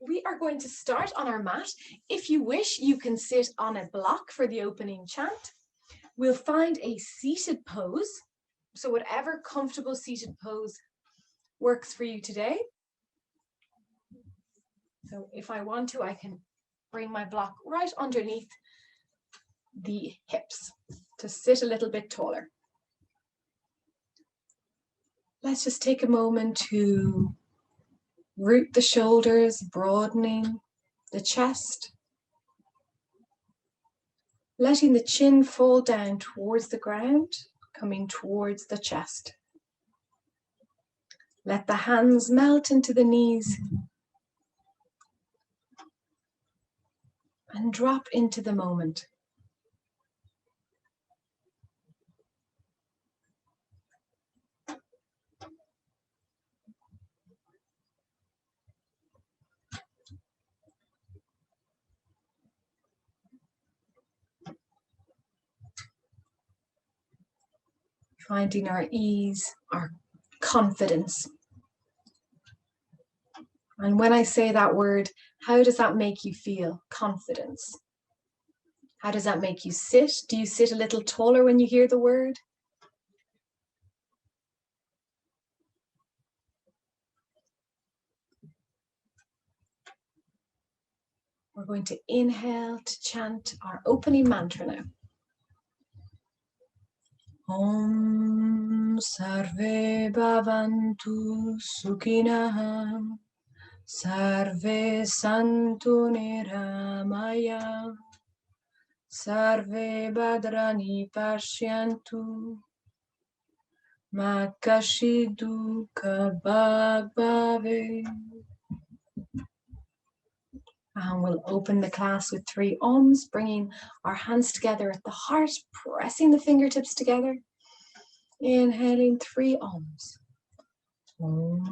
we are going to start on our mat. If you wish, you can sit on a block for the opening chant. We'll find a seated pose. So whatever comfortable seated pose works for you today. So if I want to, I can bring my block right underneath the hips to sit a little bit taller. Let's just take a moment to root the shoulders, broadening the chest, letting the chin fall down towards the ground, coming towards the chest. Let the hands melt into the knees and drop into the moment. Finding our ease, our confidence. And when I say that word, how does that make you feel? Confidence. How does that make you sit? Do you sit a little taller when you hear the word? We're going to inhale to chant our opening mantra now. Om Sarve Bhavantu Sukhinah Sarve Santu Niramaya Sarve Bhadrani Pashyantu Ma Kashid Dukha Bhave. And we'll open the class with 3 Oms, bringing our hands together at the heart, pressing the fingertips together. Inhaling 3 Oms. Om.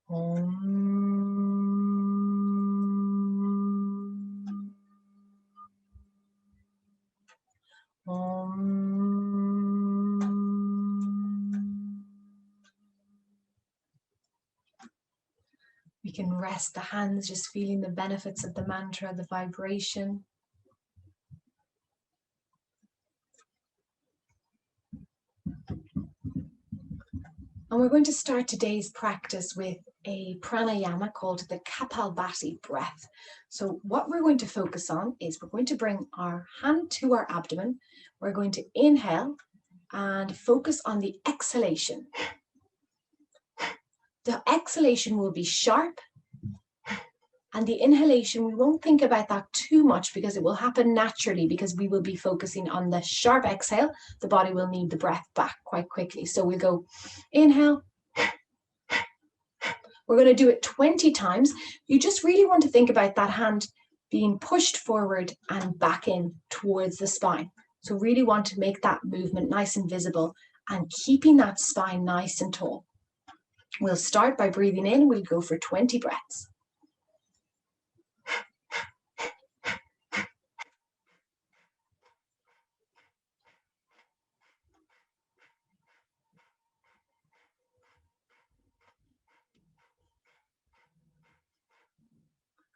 Om. Om. We can rest the hands, just feeling the benefits of the mantra, the vibration. And we're going to start today's practice with a pranayama called the Kapalbhati breath. So what we're going to focus on is we're going to bring our hand to our abdomen. We're going to inhale and focus on the exhalation. The exhalation will be sharp, and the inhalation, we won't think about that too much because it will happen naturally, because we will be focusing on the sharp exhale. The body will need the breath back quite quickly. So we'll go inhale. We're going to do it 20 times. You just really want to think about that hand being pushed forward and back in towards the spine. So really want to make that movement nice and visible and keeping that spine nice and tall. We'll start by breathing in. We'll go for 20 breaths.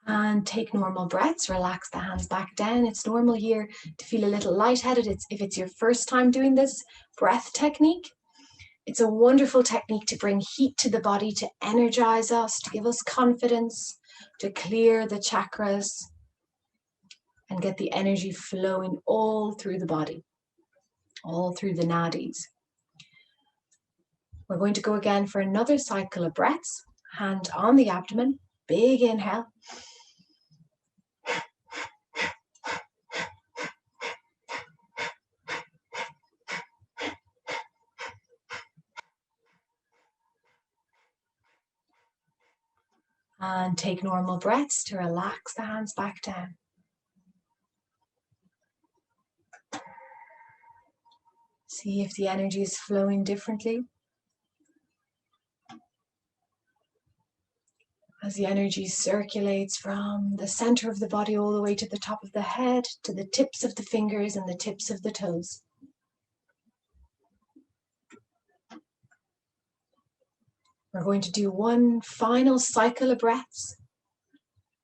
And take normal breaths, relax the hands back down. It's normal here to feel a little lightheaded. If it's your first time doing this breath technique, it's a wonderful technique to bring heat to the body, to energize us, to give us confidence, to clear the chakras and get the energy flowing all through the body, all through the nadis. We're going to go again for another cycle of breaths. Hand on the abdomen, big inhale. And take normal breaths to relax the hands back down. See if the energy is flowing differently. As the energy circulates from the center of the body all the way to the top of the head, to the tips of the fingers and the tips of the toes. We're going to do one final cycle of breaths.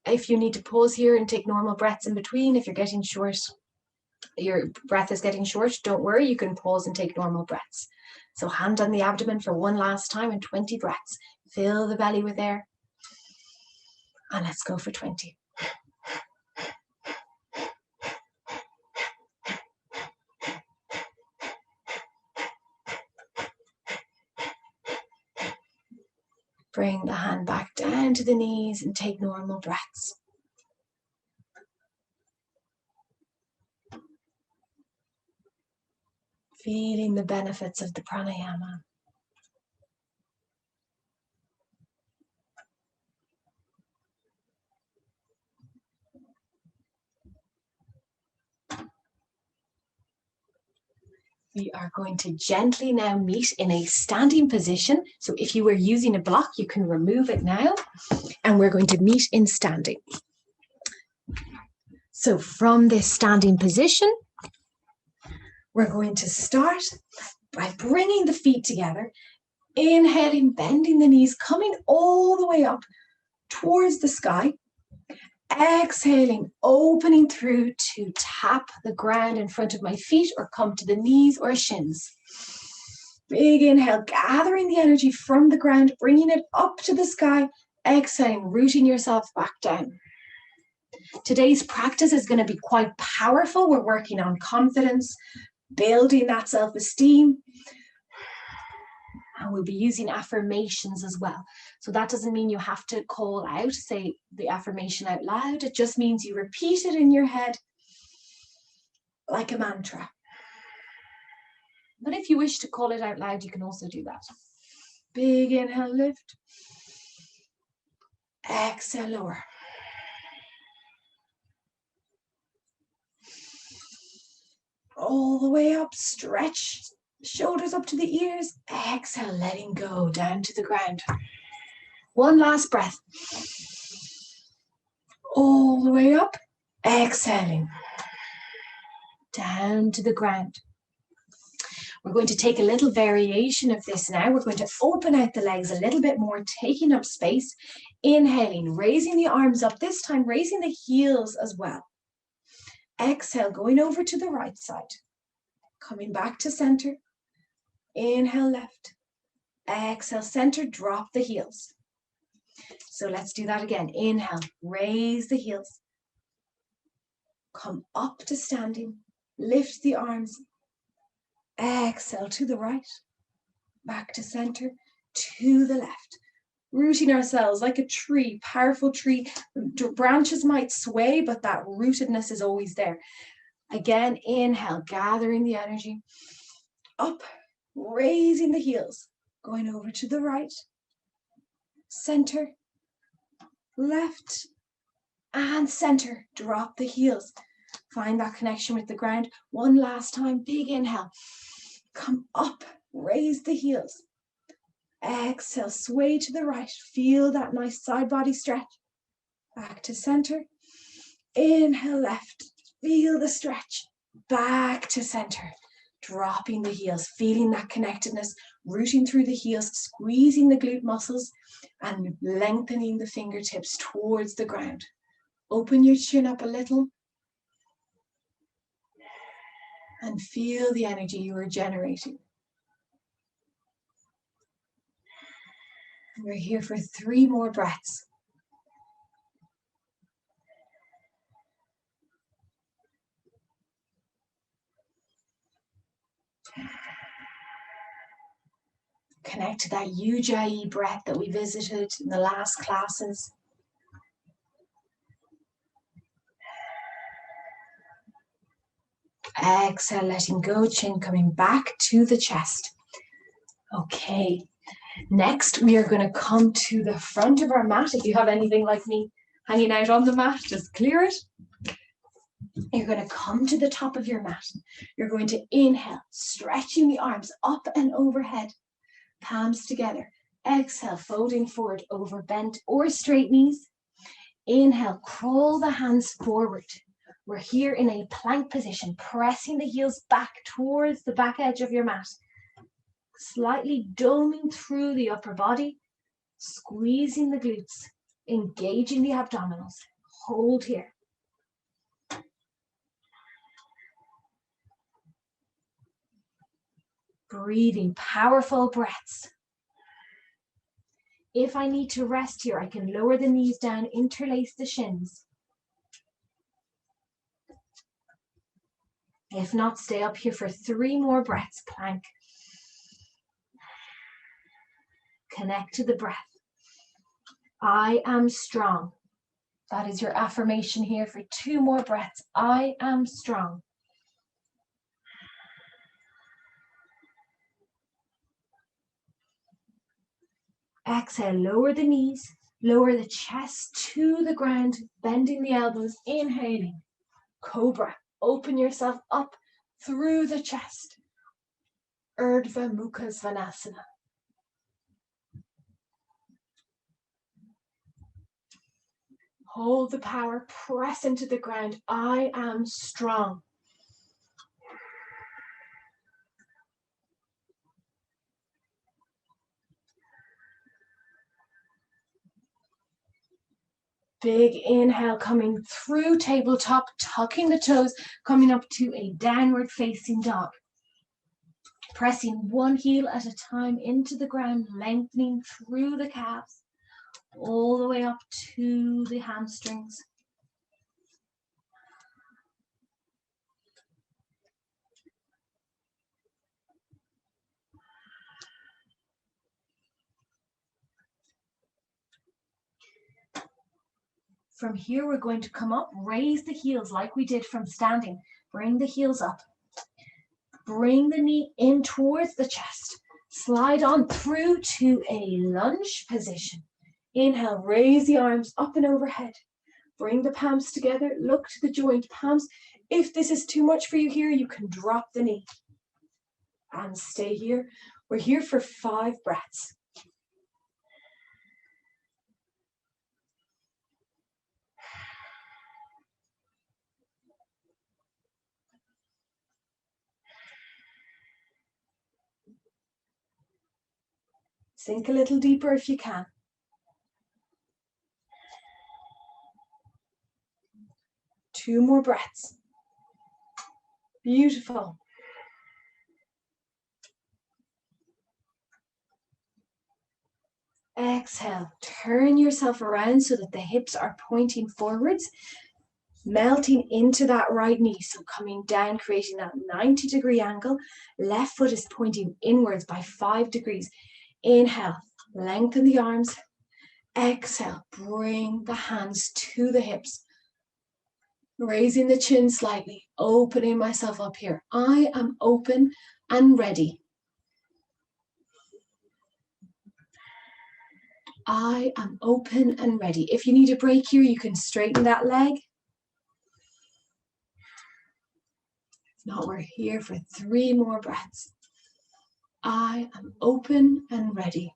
If you need to pause here and take normal breaths in between, if you're getting short, your breath is getting short, don't worry, you can pause and take normal breaths. So hand on the abdomen for one last time and 20 breaths. Fill the belly with air. And let's go for 20. Bring the hand back down to the knees and take normal breaths. Feeling the benefits of the pranayama. We are going to gently now meet in a standing position. So if you were using a block, you can remove it now. And we're going to meet in standing. So from this standing position, we're going to start by bringing the feet together, inhaling, bending the knees, coming all the way up towards the sky. Exhaling, opening through to tap the ground in front of my feet or come to the knees or shins. Big inhale, gathering the energy from the ground, bringing it up to the sky. Exhaling, rooting yourself back down. Today's practice is going to be quite powerful. We're working on confidence, building that self-esteem. And we'll be using affirmations as well. So that doesn't mean you have to call out, say the affirmation out loud. It just means you repeat it in your head like a mantra. But if you wish to call it out loud, you can also do that. Big inhale, lift. Exhale, lower. All the way up, stretch. Shoulders up to the ears. Exhale, letting go down to the ground. One last breath. All the way up. Exhaling. Down to the ground. We're going to take a little variation of this now. We're going to open out the legs a little bit more, taking up space. Inhaling, raising the arms up. This time, raising the heels as well. Exhale, going over to the right side. Coming back to center. Inhale, left. Exhale, center, drop the heels. So let's do that again. Inhale, raise the heels. Come up to standing. Lift the arms. Exhale to the right. Back to center, to the left. Rooting ourselves like a tree, powerful tree. Branches might sway, but that rootedness is always there. Again, inhale, gathering the energy. Up. Raising the heels, going over to the right, center, left, and center. Drop the heels. Find that connection with the ground. One last time, big inhale. Come up, raise the heels. Exhale, sway to the right. Feel that nice side body stretch. Back to center. Inhale, left. Feel the stretch. Back to center. Dropping the heels, feeling that connectedness, rooting through the heels, squeezing the glute muscles and lengthening the fingertips towards the ground. Open your chin up a little and feel the energy you are generating. We're here for 3 more breaths. Connect to that Ujjayi breath that we visited in the last classes. Exhale, letting go, chin coming back to the chest. Okay, next we are going to come to the front of our mat. If you have anything like me hanging out on the mat, just clear it. You're going to come to the top of your mat. You're going to inhale, stretching the arms up and overhead. Palms together. Exhale, folding forward over bent or straight knees. Inhale, crawl the hands forward. We're here in a plank position, pressing the heels back towards the back edge of your mat. Slightly doming through the upper body. Squeezing the glutes, engaging the abdominals. Hold here. Breathing powerful breaths. If I need to rest here, I can lower the knees down, interlace the shins. If not, stay up here for 3 more breaths, plank. Connect to the breath. I am strong. That is your affirmation here for 2 more breaths. I am strong. Exhale, lower the knees, lower the chest to the ground, bending the elbows, inhaling. Cobra, open yourself up through the chest. Urdhva Mukha Svanasana. Hold the power, press into the ground. I am strong. Big inhale coming through tabletop, tucking the toes, coming up to a downward facing dog. Pressing one heel at a time into the ground, lengthening through the calves, all the way up to the hamstrings. From here, we're going to come up, raise the heels like we did from standing. Bring the heels up. Bring the knee in towards the chest. Slide on through to a lunge position. Inhale, raise the arms up and overhead. Bring the palms together, look to the joint palms. If this is too much for you here, you can drop the knee. And stay here. We're here for 5 breaths. Sink a little deeper if you can. Two more breaths. Beautiful. Exhale, turn yourself around so that the hips are pointing forwards, melting into that right knee. So coming down, creating that 90-degree angle. Left foot is pointing inwards by 5 degrees. Inhale, lengthen the arms. Exhale, bring the hands to the hips. Raising the chin slightly, opening myself up here. I am open and ready. I am open and ready. If you need a break here, you can straighten that leg. If not, we're here for 3 more breaths. I am open and ready.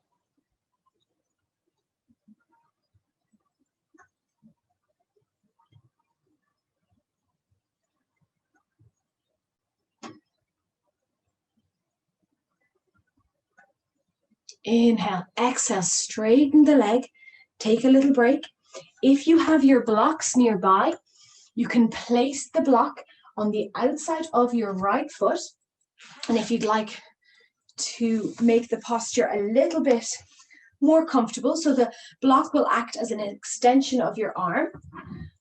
Inhale, exhale, straighten the leg, take a little break. If you have your blocks nearby, you can place the block on the outside of your right foot. And if you'd like to make the posture a little bit more comfortable, so the block will act as an extension of your arm.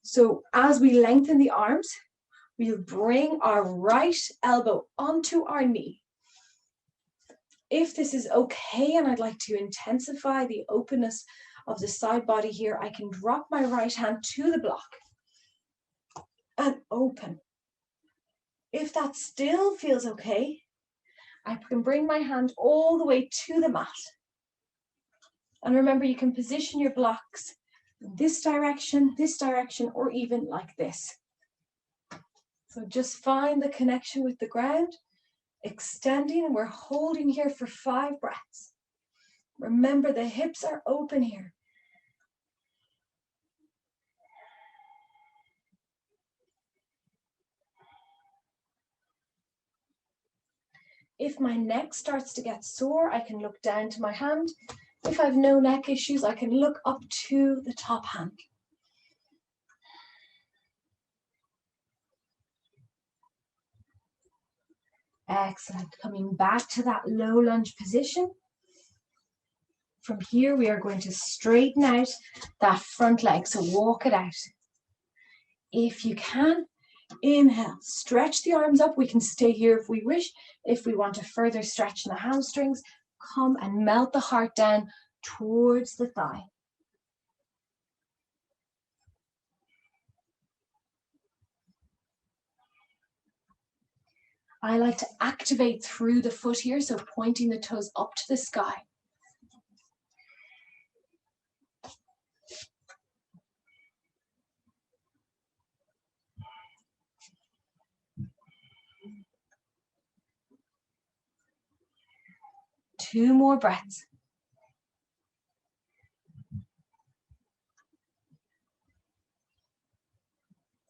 So as we lengthen the arms, we'll bring our right elbow onto our knee. If this is okay and I'd like to intensify the openness of the side body here, I can drop my right hand to the block and open. If that still feels okay, I can bring my hand all the way to the mat. And remember, you can position your blocks in this direction, or even like this. So just find the connection with the ground. Extending, and we're holding here for 5 breaths. Remember, the hips are open here. If my neck starts to get sore, I can look down to my hand. If I have no neck issues, I can look up to the top hand. Excellent. Coming back to that low lunge position. From here, we are going to straighten out that front leg, so walk it out. If you can, inhale, stretch the arms up. We can stay here if we wish. If we want to further stretch in the hamstrings, come and melt the heart down towards the thigh. I like to activate through the foot here, so pointing the toes up to the sky. Two more breaths.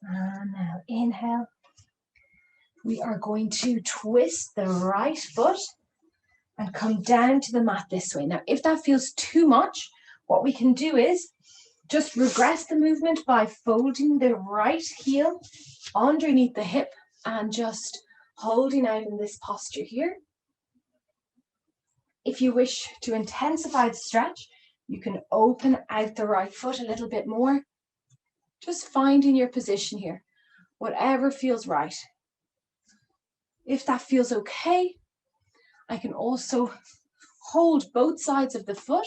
And now inhale. We are going to twist the right foot and come down to the mat this way. Now, if that feels too much, what we can do is just regress the movement by folding the right heel underneath the hip and just holding out in this posture here. If you wish to intensify the stretch, you can open out the right foot a little bit more. Just finding your position here, whatever feels right. If that feels okay, I can also hold both sides of the foot.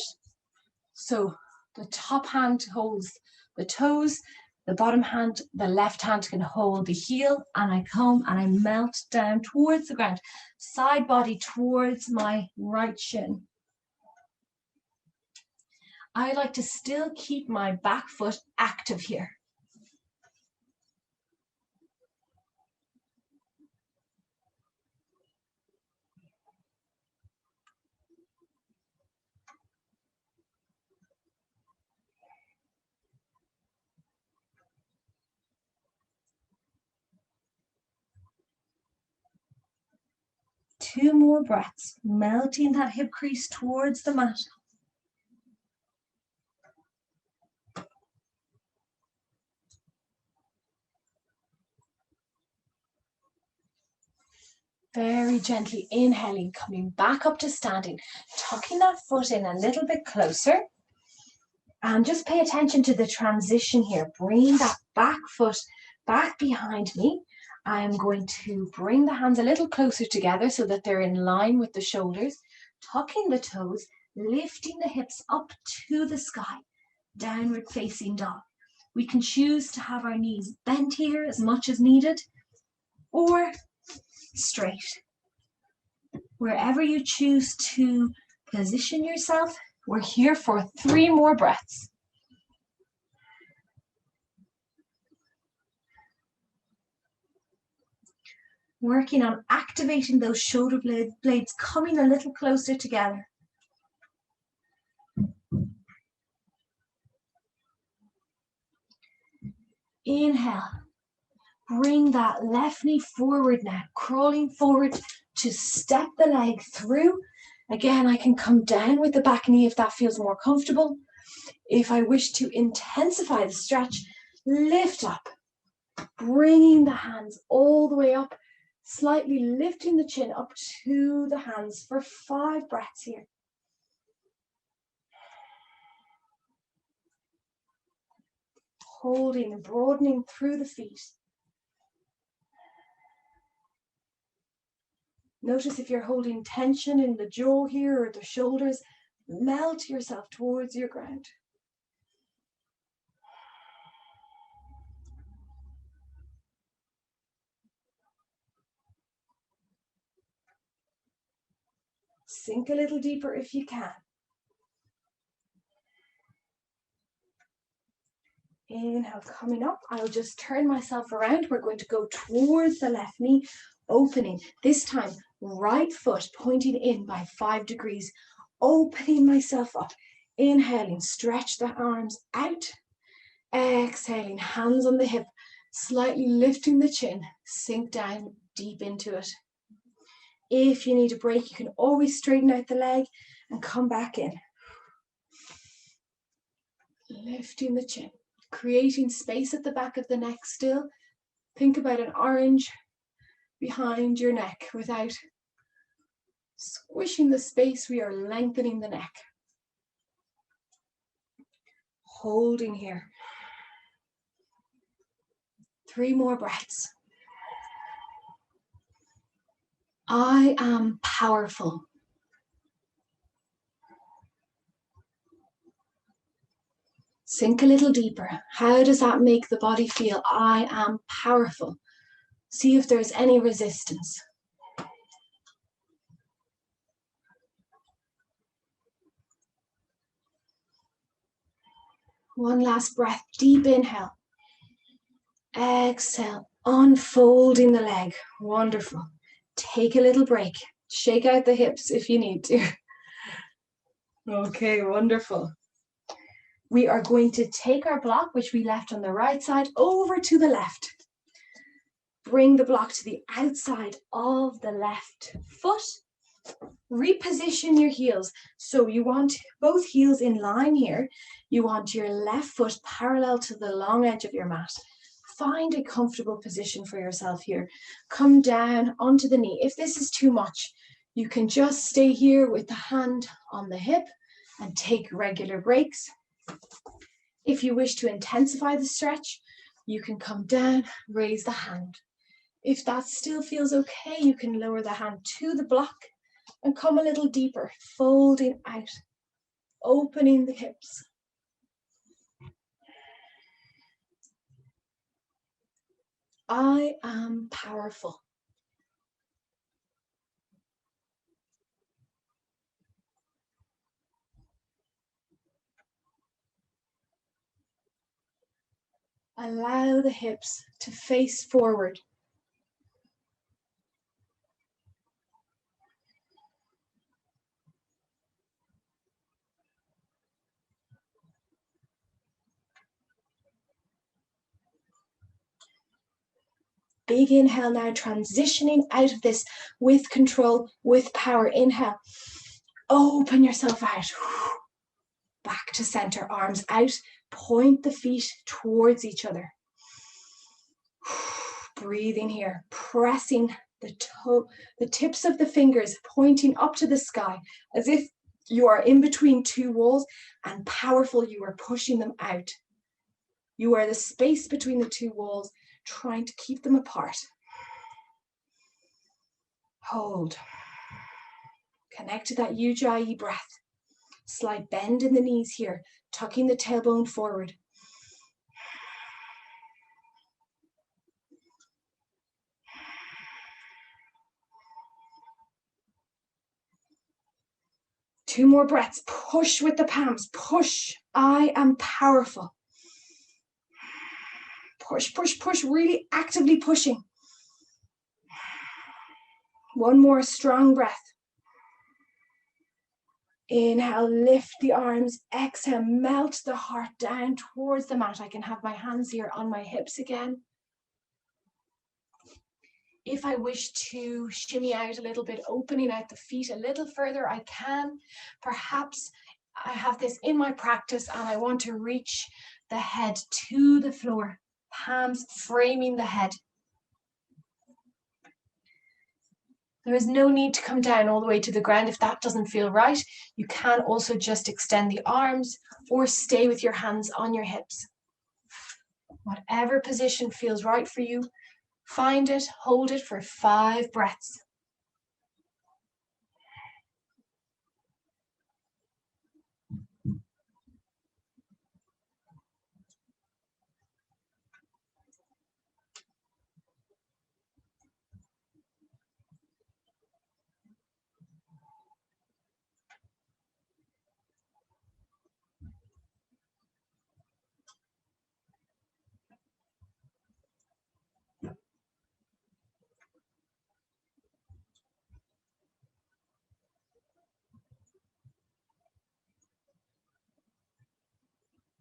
So the top hand holds the toes, the bottom hand, the left hand can hold the heel, and I come and I melt down towards the ground, side body towards my right shin. I like to still keep my back foot active here. Two more breaths, melting that hip crease towards the mat. Very gently inhaling, coming back up to standing, tucking that foot in a little bit closer. And just pay attention to the transition here. Bring that back foot back behind me. I am going to bring the hands a little closer together so that they're in line with the shoulders, tucking the toes, lifting the hips up to the sky, downward facing dog. We can choose to have our knees bent here as much as needed, or straight. Wherever you choose to position yourself, we're here for 3 more breaths. Working on activating those shoulder blades, coming a little closer together. Inhale. Bring that left knee forward now, crawling forward to step the leg through. Again, I can come down with the back knee if that feels more comfortable. If I wish to intensify the stretch, lift up, bringing the hands all the way up, slightly lifting the chin up to the hands for 5 breaths here. Holding and broadening through the feet. Notice if you're holding tension in the jaw here or the shoulders, melt yourself towards your ground. Sink a little deeper if you can. Inhale, coming up. I'll just turn myself around. We're going to go towards the left knee, opening. This time, right foot pointing in by 5 degrees, opening myself up. Inhaling, stretch the arms out. Exhaling, hands on the hip, slightly lifting the chin, sink down deep into it. If you need a break, you can always straighten out the leg and come back in. Lifting the chin, creating space at the back of the neck still. Think about an orange behind your neck. Without squishing the space, we are lengthening the neck. Holding here. 3 more breaths. I am powerful. Sink a little deeper. How does that make the body feel? I am powerful. See if there's any resistance. One last breath. Deep inhale. Exhale. Unfolding the leg. Wonderful. Take a little break. Shake out the hips if you need to. Okay, wonderful. We are going to take our block, which we left on the right side, over to the left. Bring the block to the outside of the left foot. Reposition your heels. So you want both heels in line here. You want your left foot parallel to the long edge of your mat. Find a comfortable position for yourself here. Come down onto the knee. If this is too much, you can just stay here with the hand on the hip and take regular breaks. If you wish to intensify the stretch, you can come down, raise the hand. If that still feels okay, you can lower the hand to the block and come a little deeper, folding out, opening the hips. I am powerful. Allow the hips to face forward. Big inhale now, transitioning out of this with control, with power. Inhale, open yourself out. Back to center, arms out, point the feet towards each other. Breathing here, pressing the tips of the fingers pointing up to the sky, as if you are in between two walls, and powerful, you are pushing them out. You are the space between the two walls, trying to keep them apart. Hold. Connect to that Ujjayi breath. Slight bend in the knees here, tucking the tailbone forward. Two more breaths. Push with the palms. Push. I am powerful. Push, push, push. Really actively pushing. One more strong breath. Inhale, lift the arms. Exhale, melt the heart down towards the mat. I can have my hands here on my hips again. If I wish to shimmy out a little bit, opening out the feet a little further, I can. Perhaps I have this in my practice and I want to reach the head to the floor, palms framing the head. There is no need to come down all the way to the ground if that doesn't feel right. You can also just extend the arms or stay with your hands on your hips. Whatever position feels right for you, find it, hold it for 5 breaths.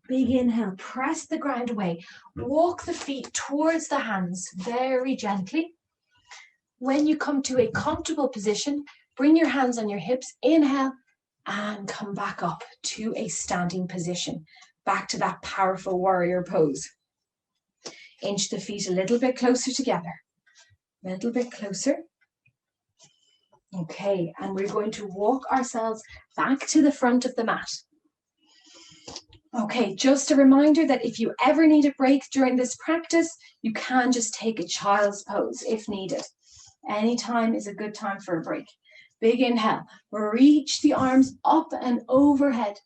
Big inhale, press the ground away. Walk the feet towards the hands very gently. When you come to a comfortable position, bring your hands on your hips, inhale, and come back up to a standing position. back to that powerful warrior pose. Inch the feet a little bit closer together. A little bit closer. Okay, and we're going to walk ourselves back to the front of the mat. Okay, just a reminder that if you ever need a break during this practice, you can just take a child's pose if needed. Anytime is a good time for a break. Big inhale, reach the arms up and overhead.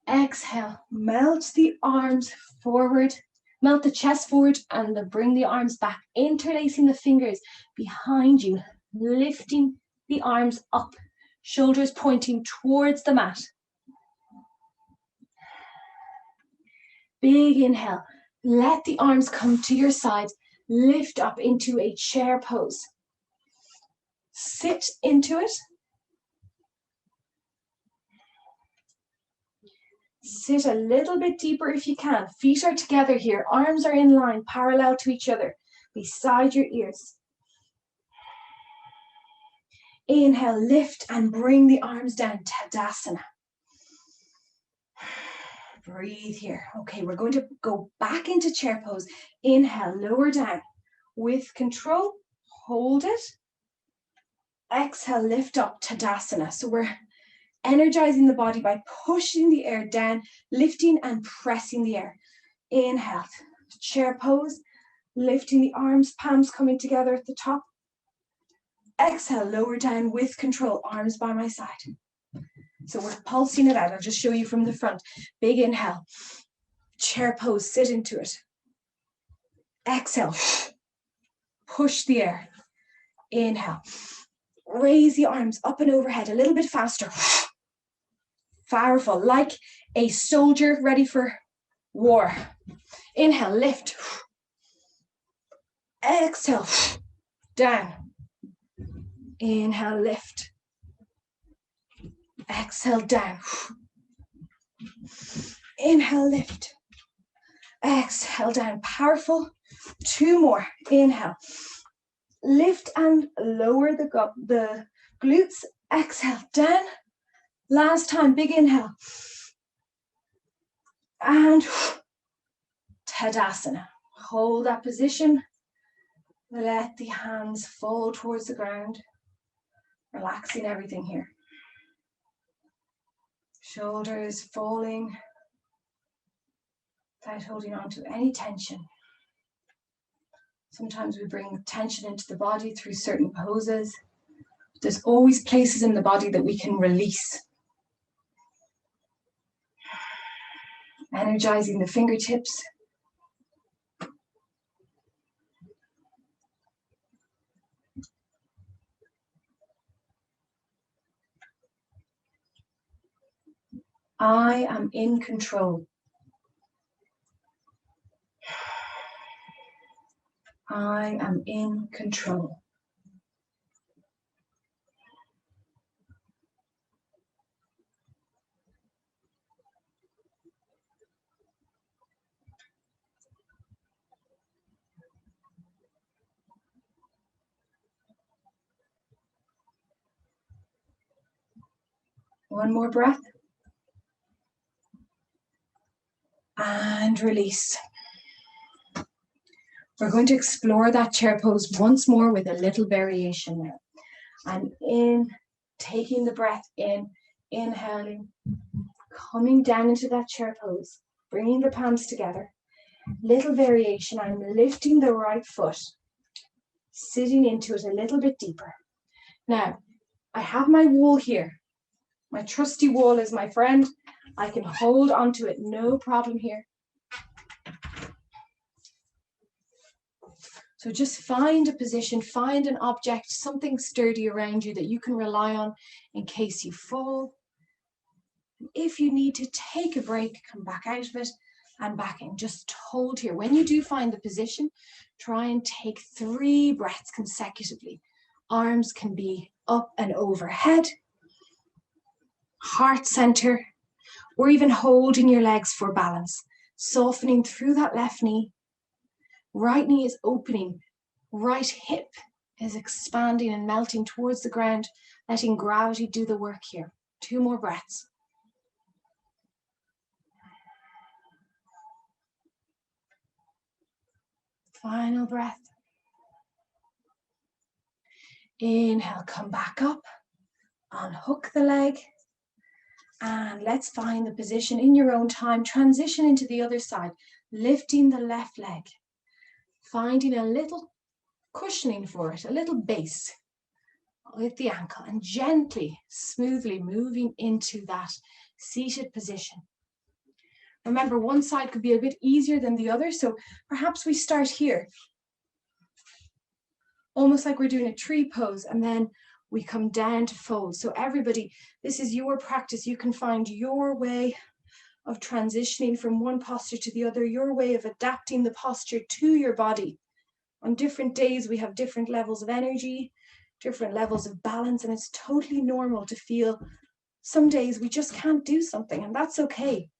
Exhale, melt the arms forward, melt the chest forward and bring the arms back, interlacing the fingers behind you, lifting the arms up, shoulders pointing towards the mat. Big inhale, let the arms come to your sides, lift up into a chair pose. Sit into it. Sit a little bit deeper if you can. Feet are together here, arms are in line, parallel to each other, beside your ears. Inhale, lift and bring the arms down, Tadasana. Breathe here. Okay, we're going to go back into chair pose. Inhale, lower down. With control, hold it. Exhale, lift up, Tadasana. So we're energizing the body by pushing the air down, lifting and pressing the air. Inhale, chair pose, lifting the arms, palms coming together at the top. Exhale, lower down with control, arms by my side. So we're pulsing it out. I'll just show you from the front. Big inhale, chair pose, sit into it. Exhale, push the air. Inhale, raise the arms up and overhead, a little bit faster. Powerful, like a soldier ready for war. Inhale, lift. Exhale, down. Inhale, lift. Exhale, down. Inhale, lift. Exhale, down. Powerful. 2 more. Inhale. Lift and lower the glutes. Exhale, down. Last time, big inhale. And Tadasana. Hold that position. Let the hands fall towards the ground. Relaxing everything here. Shoulders falling without holding on to any tension. Sometimes we bring tension into the body through certain poses. There's always places in the body that we can release. Energizing the fingertips. I am in control. I am in control. One more breath. And release. We're going to explore that chair pose once more with a little variation now. I'm in, taking the breath in, inhaling, coming down into that chair pose, bringing the palms together. Little variation, I'm lifting the right foot, sitting into it a little bit deeper. Now, I have my wall here. My trusty wall is my friend. I can hold onto it, no problem here. So just find a position, find an object, something sturdy around you that you can rely on in case you fall. If you need to take a break, come back out of it and back in. Just hold here. When you do find the position, try and take 3 breaths consecutively. Arms can be up and overhead, heart center, or even holding your legs for balance. Softening through that left knee. Right knee is opening. Right hip is expanding and melting towards the ground, letting gravity do the work here. 2 more breaths. Final breath. Inhale, come back up, unhook the leg, and let's find the position in your own time. Transition into the other side, lifting the left leg, finding a little cushioning for it, a little base with the ankle, and gently, smoothly moving into that seated position. Remember, one side could be a bit easier than the other, so perhaps we start here, almost like we're doing a tree pose, and then we come down to fold. So everybody, this is your practice. You can find your way of transitioning from one posture to the other, your way of adapting the posture to your body. On different days, we have different levels of energy, different levels of balance, and it's totally normal to feel some days we just can't do something, and that's okay.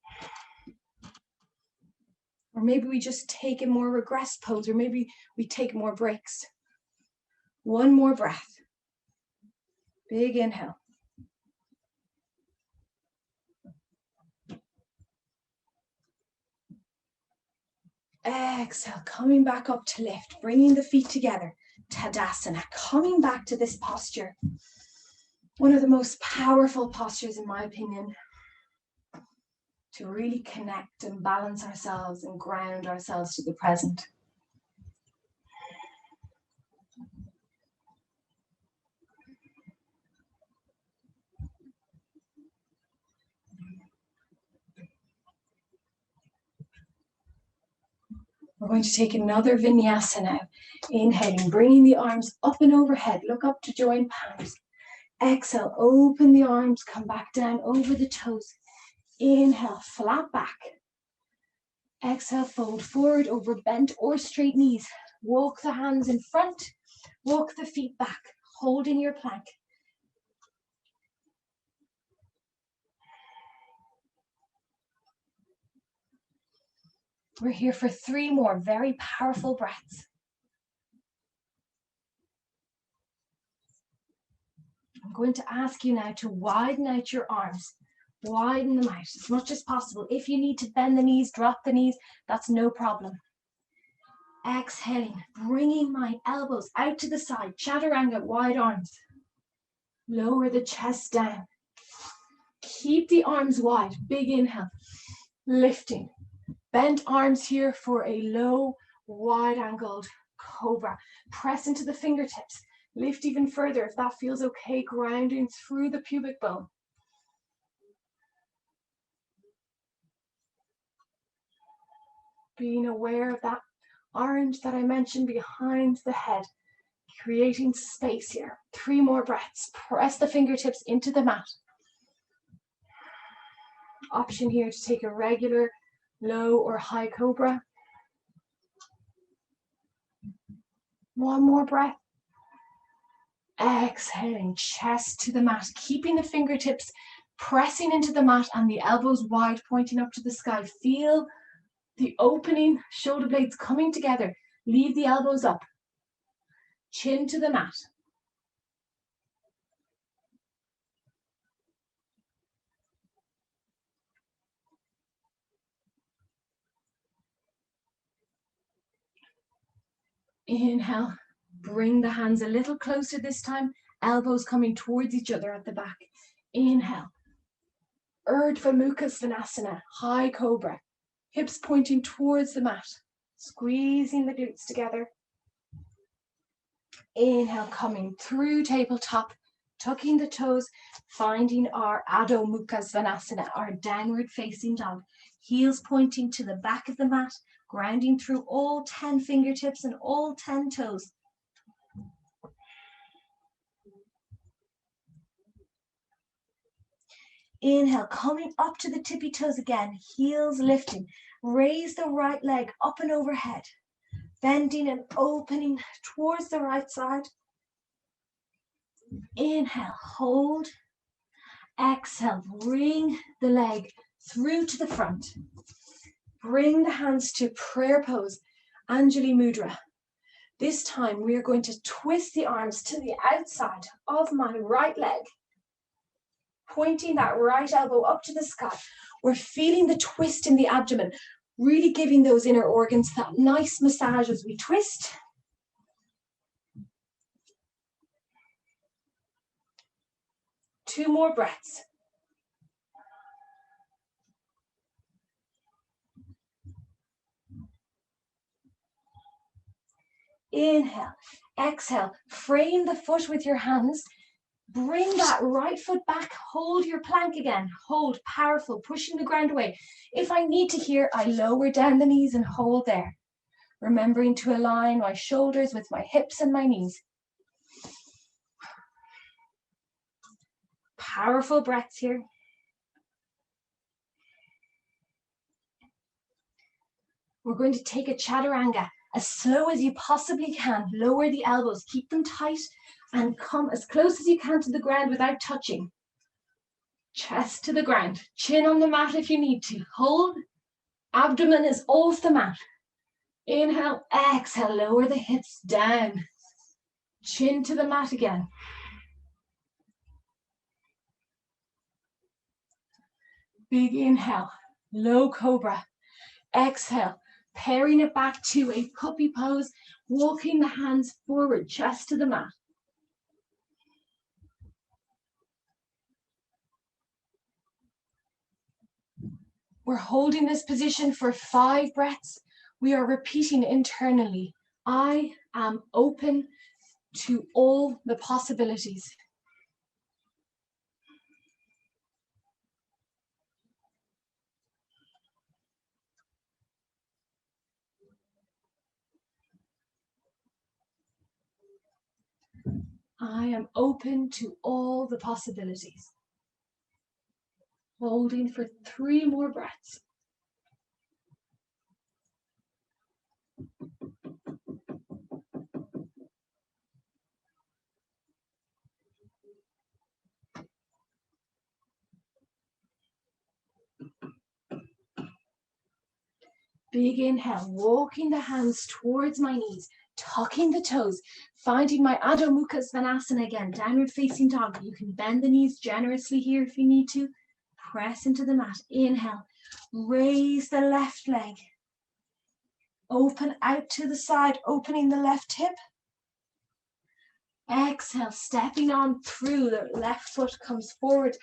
Or maybe we just take a more regressed pose, or maybe we take more breaks. One more breath. Big inhale. Exhale, coming back up to lift, bringing the feet together. Tadasana, coming back to this posture. One of the most powerful postures, in my opinion, to really connect and balance ourselves and ground ourselves to the present. We're going to take another vinyasa now. Inhaling, bringing the arms up and overhead. Look up to join palms. Exhale, open the arms, come back down over the toes. Inhale, flat back. Exhale, fold forward over bent or straight knees. Walk the hands in front, walk the feet back, holding your plank. We're here for 3 more very powerful breaths. I'm going to ask you now to widen out your arms. Widen them out as much as possible. If you need to bend the knees, drop the knees, that's no problem. Exhaling, bringing my elbows out to the side, chaturanga, wide arms. Lower the chest down. Keep the arms wide, big inhale. Lifting. Bent arms here for a low, wide-angled cobra. Press into the fingertips. Lift even further if that feels okay, grounding through the pubic bone. Being aware of that orange that I mentioned behind the head, creating space here. 3 more breaths. Press the fingertips into the mat. Option here to take a regular low or high cobra. 1 more breath. Exhaling, chest to the mat, keeping the fingertips pressing into the mat and the elbows wide, pointing up to the sky. Feel the opening shoulder blades coming together. Leave the elbows up. Chin to the mat. Inhale, bring the hands a little closer this time, elbows coming towards each other at the back. Inhale, Urdhva Mukha Svanasana, high cobra, hips pointing towards the mat, squeezing the glutes together. Inhale, coming through tabletop, tucking the toes, finding our Adho Mukha Svanasana, our downward facing dog. Heels pointing to the back of the mat, grounding through all 10 fingertips and all 10 toes. Inhale, coming up to the tippy toes again, heels lifting. Raise the right leg up and overhead, bending and opening towards the right side. Inhale, hold. Exhale, bring the leg through to the front. Bring the hands to prayer pose, Anjali Mudra. This time we are going to twist the arms to the outside of my right leg, pointing that right elbow up to the sky. We're feeling the twist in the abdomen. Really giving those inner organs that nice massage as we twist. Two more breaths. Inhale, exhale, frame the foot with your hands. Bring that right foot back, hold your plank again. Hold, powerful, pushing the ground away. If I need to here, I lower down the knees and hold there. Remembering to align my shoulders with my hips and my knees. Powerful breaths here. We're going to take a chaturanga as slow as you possibly can. Lower the elbows, keep them tight, and come as close as you can to the ground without touching. Chest to the ground, chin on the mat if you need to. Hold, abdomen is off the mat. Inhale, exhale, lower the hips down. Chin to the mat again. Big inhale, low cobra. Exhale, pairing it back to a puppy pose, walking the hands forward, chest to the mat. We're holding this position for 5 breaths. We are repeating internally, I am open to all the possibilities. I am open to all the possibilities. Holding for 3 more breaths. Big inhale, walking the hands towards my knees, tucking the toes, finding my Adho Mukha Svanasana again, downward facing dog. You can bend the knees generously here if you need to. Press into the mat. Inhale, raise the left leg. Open out to the side, opening the left hip. Exhale, stepping on through, the left foot comes forward,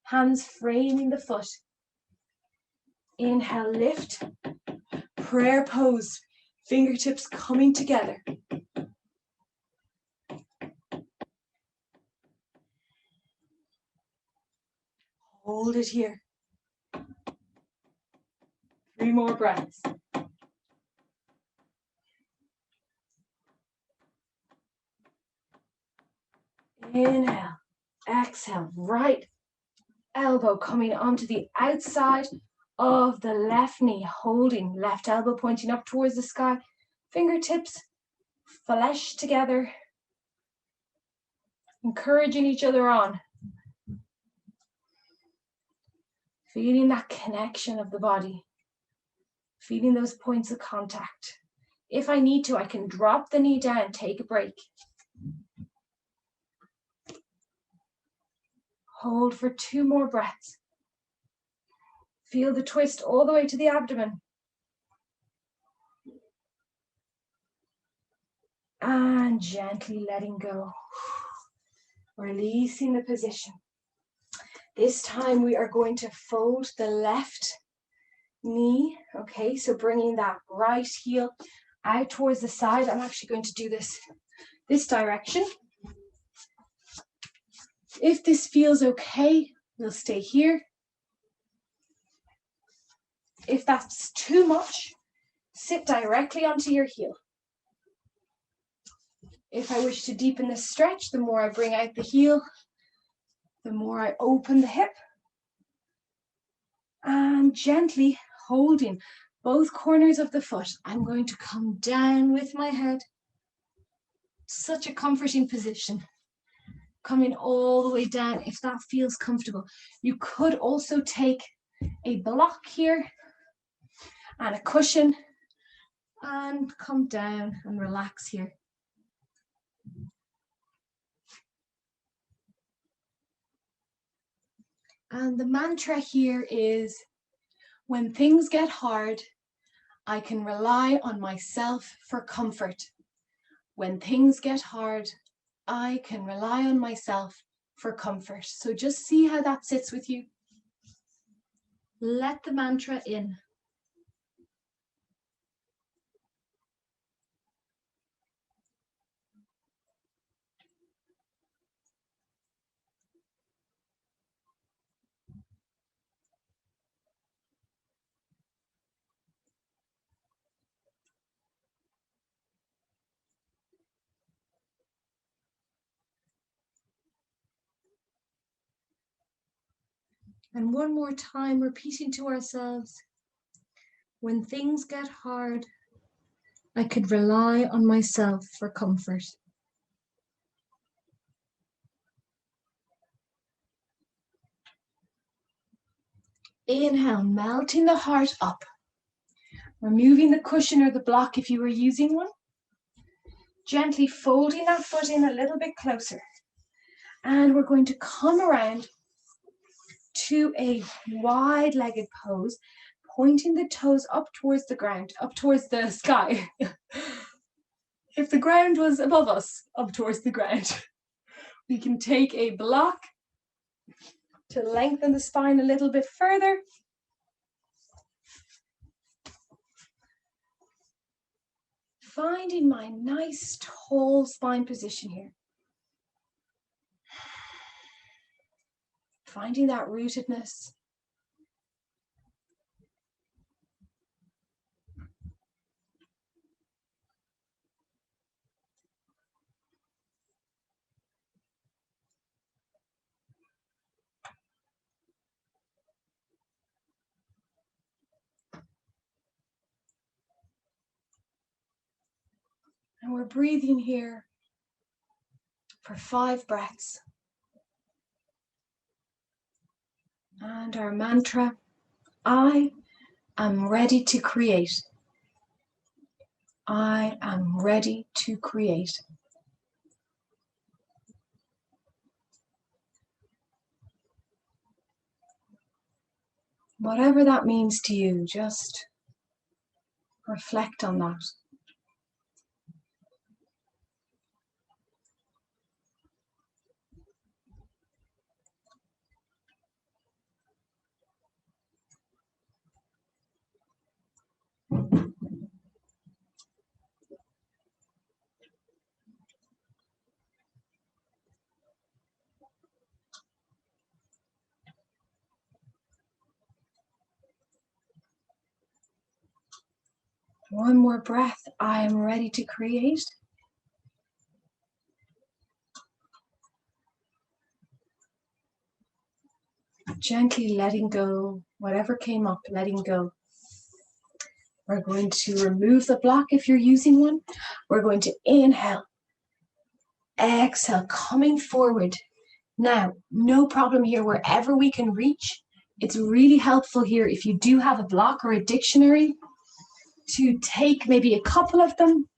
hands framing the foot. Inhale, lift, prayer pose, fingertips coming together. Hold it here. 3 more breaths. Inhale, exhale, right elbow coming onto the outside of the left knee, holding left elbow pointing up towards the sky, fingertips flesh together, encouraging each other on. Feeling that connection of the body, feeling those points of contact. If I need to, I can drop the knee down, take a break. Hold for 2 more breaths. Feel the twist all the way to the abdomen. And gently letting go. Releasing the position. This time we are going to fold the left knee. Okay, so bringing that right heel out towards the side. I'm actually going to do this direction. If this feels okay, we'll stay here. If that's too much, sit directly onto your heel. If I wish to deepen this stretch, the more I bring out the heel, the more I open the hip. And gently holding both corners of the foot, I'm going to come down with my head. Such a comforting position. Coming all the way down if that feels comfortable. You could also take a block here and a cushion and come down and relax here. And the mantra here is, when things get hard, I can rely on myself for comfort. When things get hard, I can rely on myself for comfort. So just see how that sits with you. Let the mantra in. And one more time, repeating to ourselves, when things get hard, I could rely on myself for comfort. Inhale, melting the heart up. Removing the cushion or the block if you were using one. Gently folding that foot in a little bit closer. And we're going to come around to a wide-legged pose, pointing the toes up towards the ground, up towards the sky. If the ground was above us, up towards the ground. We can take a block to lengthen the spine a little bit further. Finding my nice tall spine position here. Finding that rootedness. And we're breathing here for 5 breaths. And our mantra, I am ready to create. I am ready to create. Whatever that means to you, just reflect on that. One more breath. I am ready to create. Gently letting go, whatever came up, letting go. We're going to remove the block if you're using one. We're going to inhale, exhale, coming forward. Now, no problem here, wherever we can reach. It's really helpful here if you do have a block or a dictionary to take maybe a couple of them,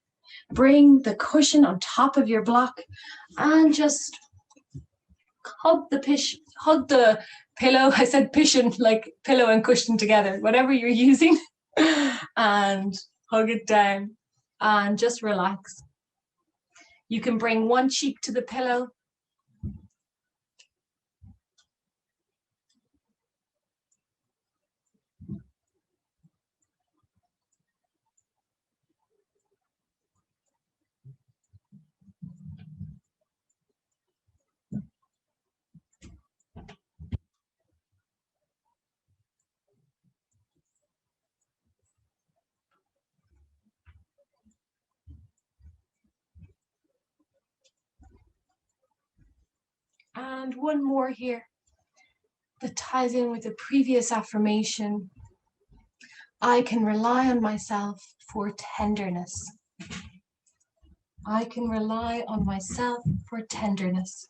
bring the cushion on top of your block and just hug the pillow. I said cushion, like pillow and cushion together, whatever you're using, and hug it down and just relax. You can bring one cheek to the pillow. And one more here that ties in with the previous affirmation. I can rely on myself for tenderness. I can rely on myself for tenderness.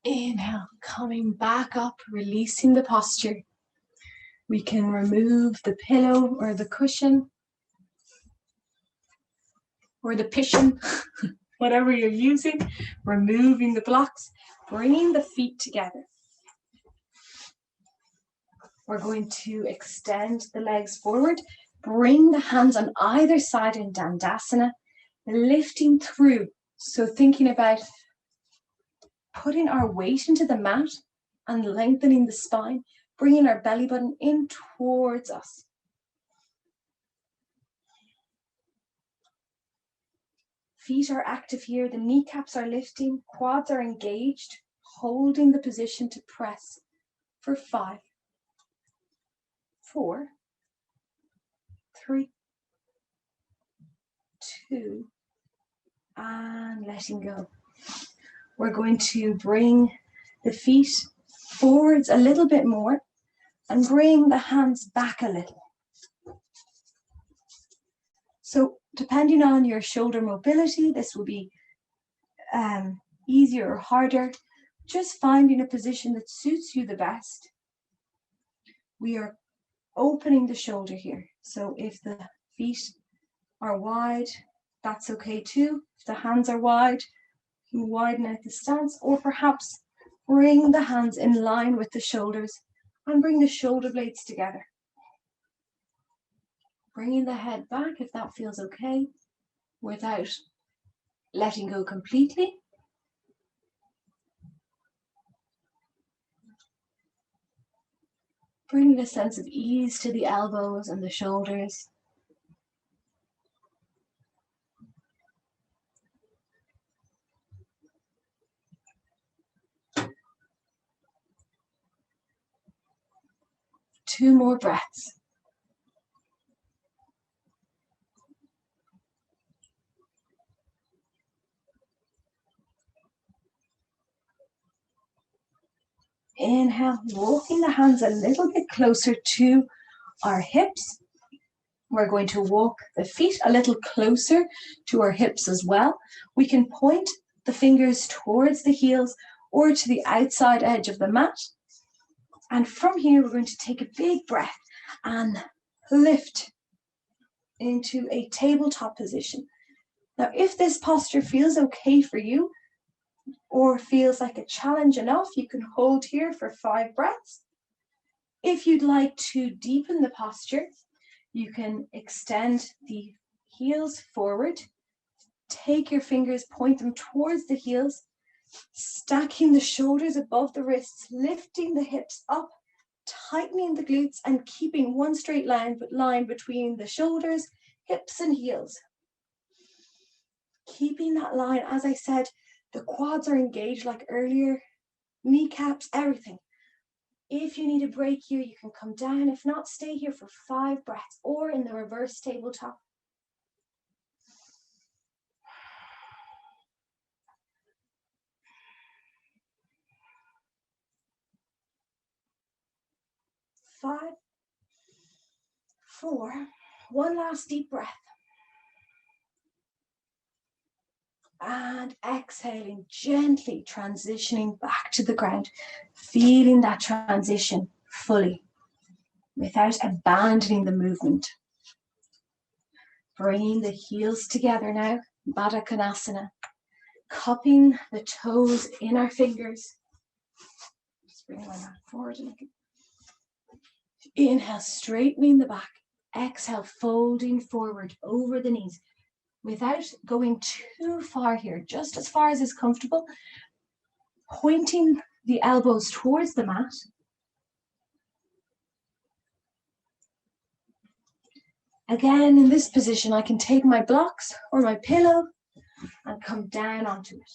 Inhale, coming back up, releasing the posture. We can remove the pillow or the cushion or the cushion, whatever you're using, removing the blocks, bringing the feet together. We're going to extend the legs forward, bring the hands on either side in Dandasana, lifting through. So thinking about putting our weight into the mat and lengthening the spine, bringing our belly button in towards us. Feet are active here, the kneecaps are lifting, quads are engaged, holding the position to press for 5, 4, 3, 2, and letting go. We're going to bring the feet forwards a little bit more and bring the hands back a little. So depending on your shoulder mobility, this will be easier or harder. Just finding a position that suits you the best. We are opening the shoulder here. So if the feet are wide, that's okay too. If the hands are wide, you can widen out the stance, or perhaps bring the hands in line with the shoulders and bring the shoulder blades together. Bringing the head back if that feels okay, without letting go completely. Bringing a sense of ease to the elbows and the shoulders. Two more breaths. Inhale, walking the hands a little bit closer to our hips. We're going to walk the feet a little closer to our hips as well. We can point the fingers towards the heels or to the outside edge of the mat. And from here, we're going to take a big breath and lift into a tabletop position. Now, if this posture feels okay for you or feels like a challenge enough, you can hold here for 5 breaths. If you'd like to deepen the posture, you can extend the heels forward, take your fingers, point them towards the heels, stacking the shoulders above the wrists, lifting the hips up, tightening the glutes and keeping one straight line between the shoulders, hips and heels. Keeping that line, as I said, the quads are engaged like earlier, kneecaps, everything. If you need a break here, you can come down. If not, stay here for 5 breaths or in the reverse tabletop. Five, 4, one last deep breath. And exhaling, gently transitioning back to the ground, feeling that transition fully without abandoning the movement. Bringing the heels together now, Baddha Konasana, cupping the toes in our fingers. Just bring my mat forward a little. Inhale, straightening the back. Exhale, folding forward over the knees. Without going too far here, just as far as is comfortable, pointing the elbows towards the mat. Again, in this position, I can take my blocks or my pillow and come down onto it.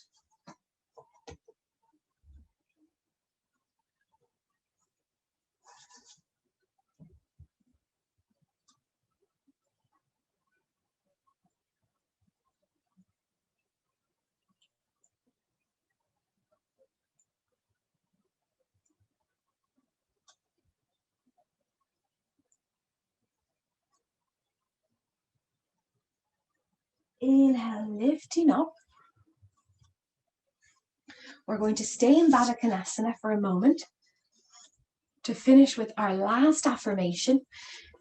Inhale, lifting up. We're going to stay in Baddha Konasana for a moment to finish with our last affirmation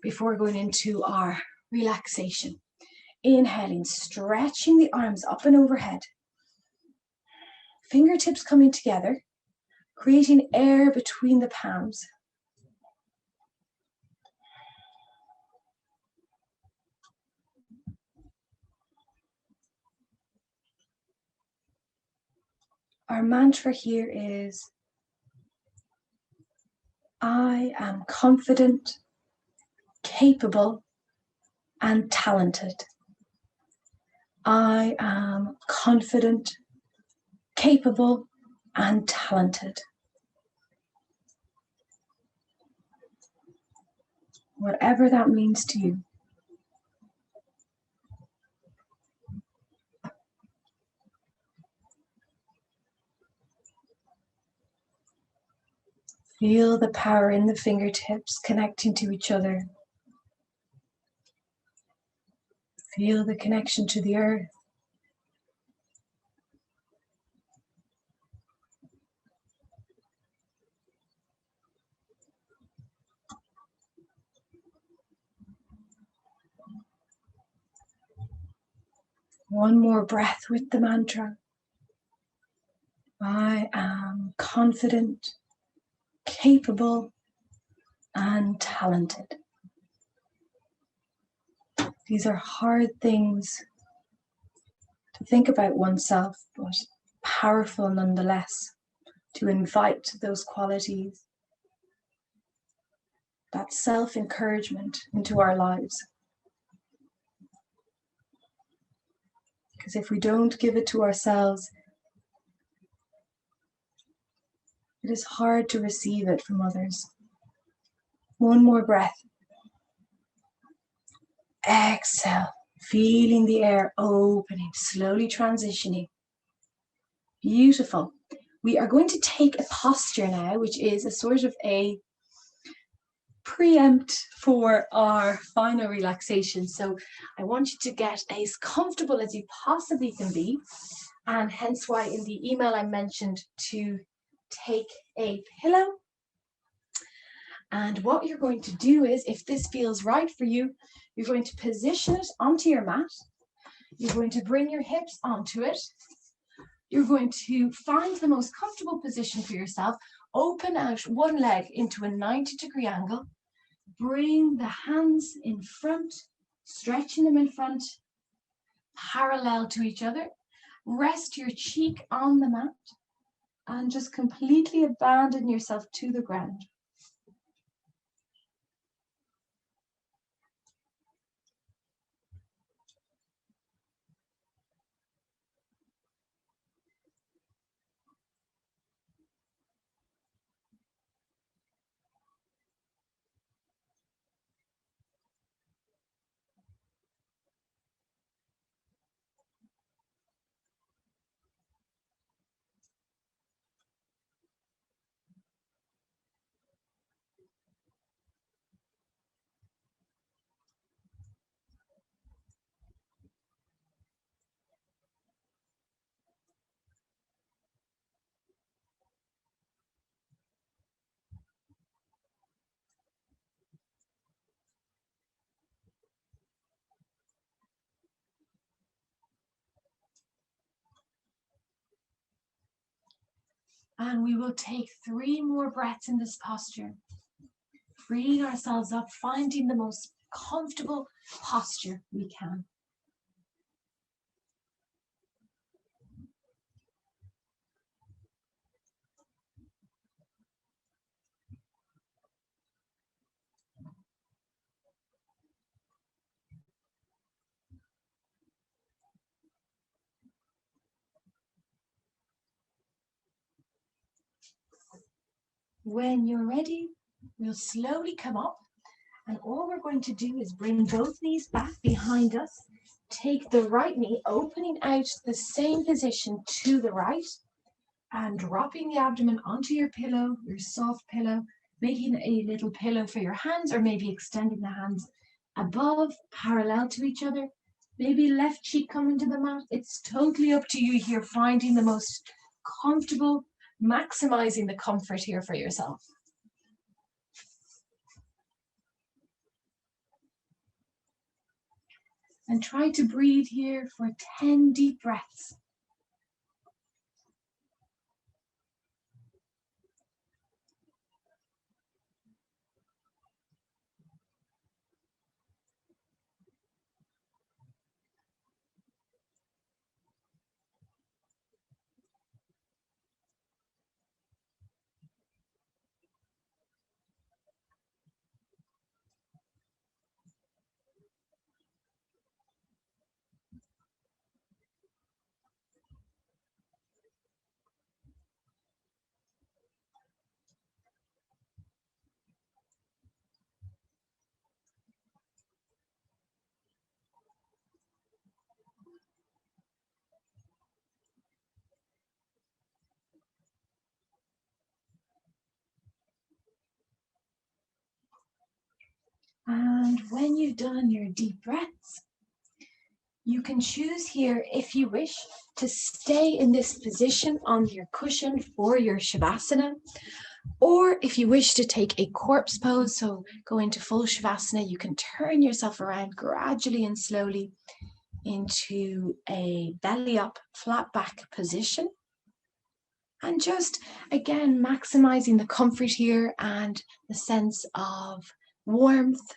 before going into our relaxation. Inhaling, stretching the arms up and overhead. Fingertips coming together, creating air between the palms. Our mantra here is, I am confident, capable, and talented. I am confident, capable, and talented. Whatever that means to you. Feel the power in the fingertips connecting to each other. Feel the connection to the earth. One more breath with the mantra. I am confident, capable, and talented. These are hard things to think about oneself, but powerful nonetheless, to invite those qualities, that self-encouragement into our lives. Because if we don't give it to ourselves, it is hard to receive it from others. One more breath. Exhale, feeling the air opening, slowly transitioning. Beautiful. We are going to take a posture now, which is a sort of a preempt for our final relaxation. So I want you to get as comfortable as you possibly can be. And hence why in the email I mentioned to take a pillow. And what you're going to do is, if this feels right for you, you're going to position it onto your mat. You're going to bring your hips onto it. You're going to find the most comfortable position for yourself. Open out one leg into a 90-degree angle. Bring the hands in front, stretching them in front, parallel to each other. Rest your cheek on the mat and just completely abandon yourself to the ground. And we will take 3 more breaths in this posture, freeing ourselves up, finding the most comfortable posture we can. When you're ready, we'll slowly come up, and all we're going to do is bring both knees back behind us. Take the right knee, opening out the same position to the right, and dropping the abdomen onto your pillow, your soft pillow, making a little pillow for your hands, or maybe extending the hands above, parallel to each other. Maybe left cheek coming to the mat. It's totally up to you here, finding the most comfortable, maximizing the comfort here for yourself. And try to breathe here for 10 deep breaths. And when you've done your deep breaths, you can choose here, if you wish, to stay in this position on your cushion for your Shavasana. Or if you wish to take a corpse pose, so go into full Shavasana, you can turn yourself around gradually and slowly into a belly up, flat back position. And just, again, maximizing the comfort here and the sense of warmth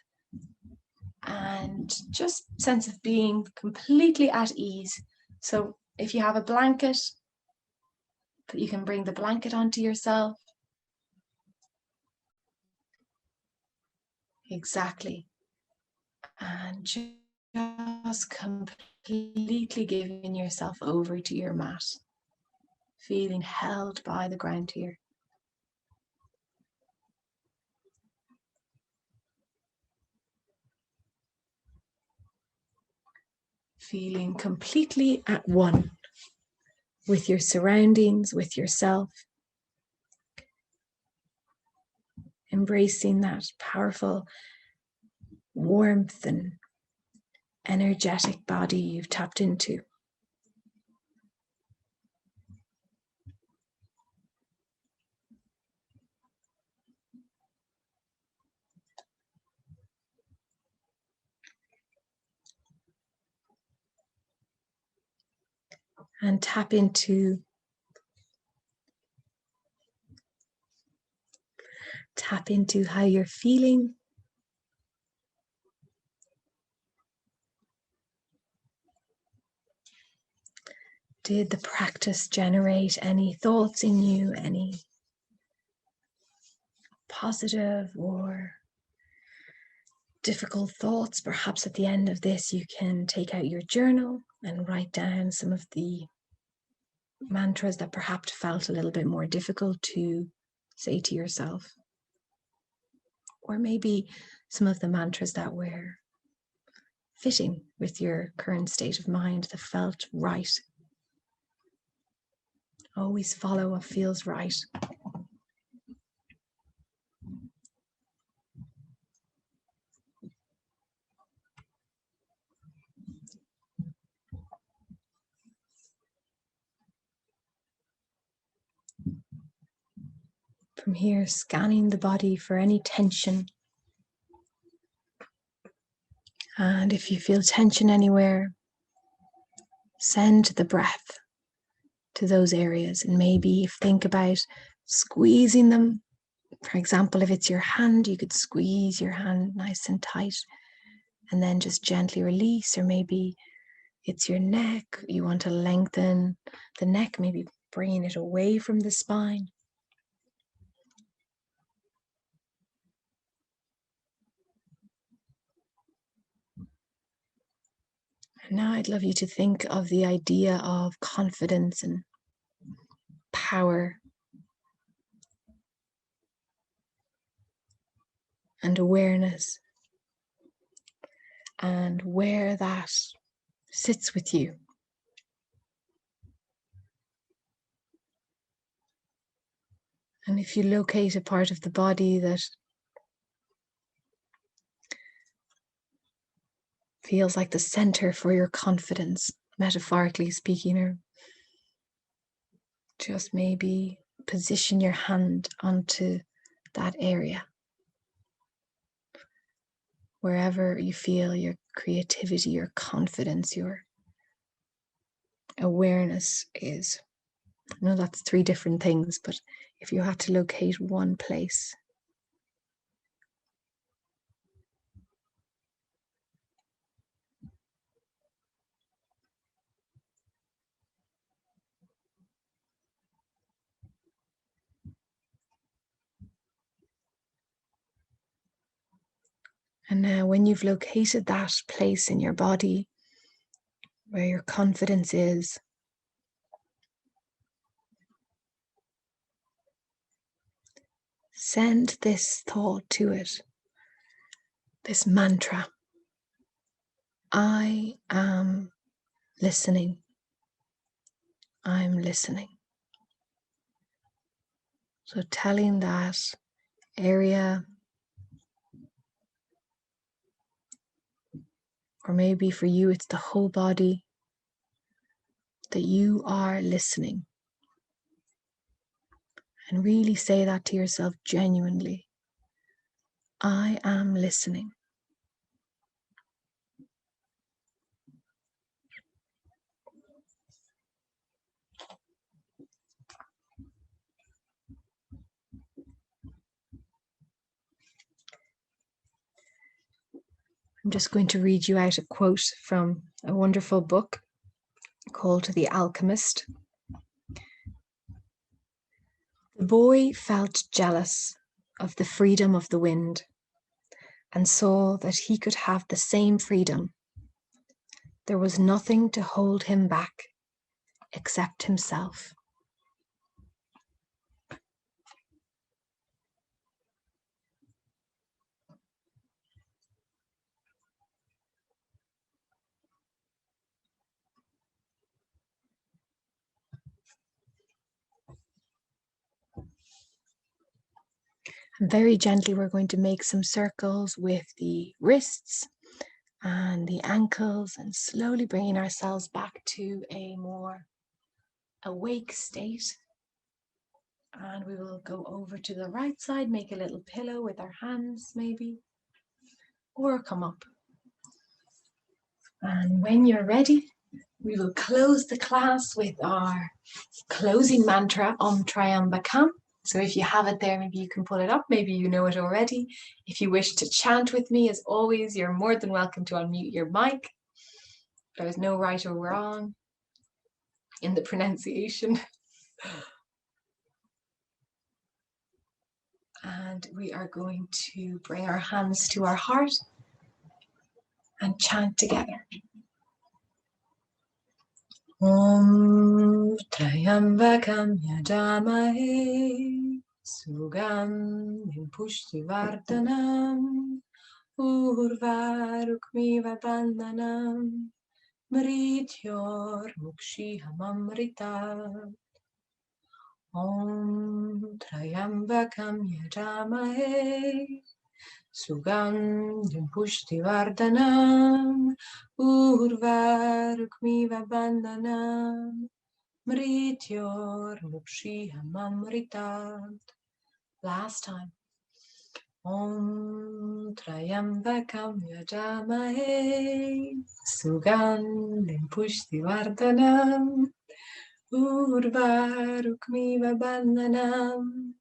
and just sense of being completely at ease. So if you have a blanket, you can bring the blanket onto yourself. Exactly. And just completely giving yourself over to your mat, feeling held by the ground here. Feeling completely at one with your surroundings, with yourself. Embracing that powerful warmth and energetic body you've tapped into. And tap into how you're feeling. Did the practice generate any thoughts in you, any positive or difficult thoughts? Perhaps at the end of this, you can take out your journal and write down some of the mantras that perhaps felt a little bit more difficult to say to yourself. Or maybe some of the mantras that were fitting with your current state of mind, that felt right. Always follow what feels right. From here, scanning the body for any tension. And if you feel tension anywhere, send the breath to those areas. And maybe think about squeezing them. For example, if it's your hand, you could squeeze your hand nice and tight and then just gently release. Or maybe it's your neck, you want to lengthen the neck, maybe bringing it away from the spine. And now I'd love you to think of the idea of confidence and power and awareness, and where that sits with you. And if you locate a part of the body that feels like the center for your confidence, metaphorically speaking, or just maybe position your hand onto that area. Wherever you feel your creativity, your confidence, your awareness is. I know that's 3 different things, but if you had to locate one place. And now when you've located that place in your body where your confidence is, send this thought to it, this mantra. I am listening. I'm listening. So telling that area, or maybe for you it's the whole body, that you are listening. And really say that to yourself genuinely. I am listening. I'm just going to read you out a quote from a wonderful book called The Alchemist. The boy felt jealous of the freedom of the wind and saw that he could have the same freedom. There was nothing to hold him back except himself. And very gently, we're going to make some circles with the wrists and the ankles, and slowly bringing ourselves back to a more awake state. And we will go over to the right side, make a little pillow with our hands maybe, or come up. And when you're ready, we will close the class with our closing mantra, Om Triambakam. So if you have it there, maybe you can pull it up. Maybe you know it already. If you wish to chant with me, as always, you're more than welcome to unmute your mic. There's no right or wrong in the pronunciation. And we are going to bring our hands to our heart and chant together. Om Triambakam Yajamahe Sugandhim Pushtivardhanam Urvarukmiva Bandhanam Mrityor Mukshihamamrita. Om Triambakam Yajamahe Sugandhim Pushtivardhanam Urvarukmiva Bandhanam Mrityor Mukshihamamritat. Last time. Om Triambakam Yajamahe Sugandhim Pushtivardhanam Urvarukmiva Bandhanam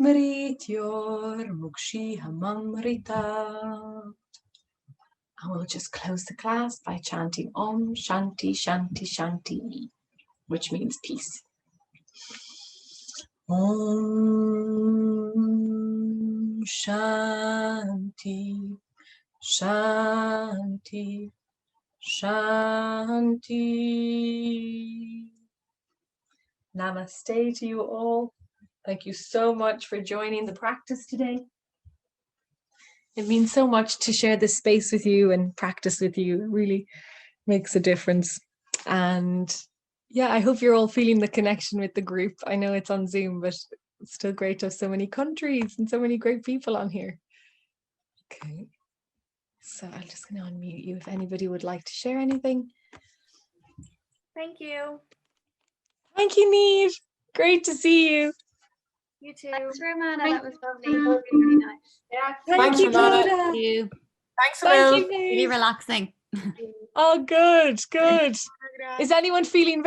Mrityor Mukshihamamritat. And we'll just close the class by chanting Om Shanti Shanti Shanti, which means peace. Om Shanti Shanti Shanti. Namaste to you all. Thank you so much for joining the practice today. It means so much to share this space with you and practice with you. It really makes a difference. And yeah, I hope you're all feeling the connection with the group. I know it's on Zoom, but it's still great to have so many countries and so many great people on here. Okay, so I'm just going to unmute you if anybody would like to share anything. Thank you. Thank you, Niamh. Great to see you. You too. Thanks, Romana. Thank That was lovely. Really, really nice. Yeah. Thank Thanks, you, Ramona. Clodagh. Thank you. Thanks, Thank Emil. you, Really Niamh. relaxing. Oh, good, good. Is anyone feeling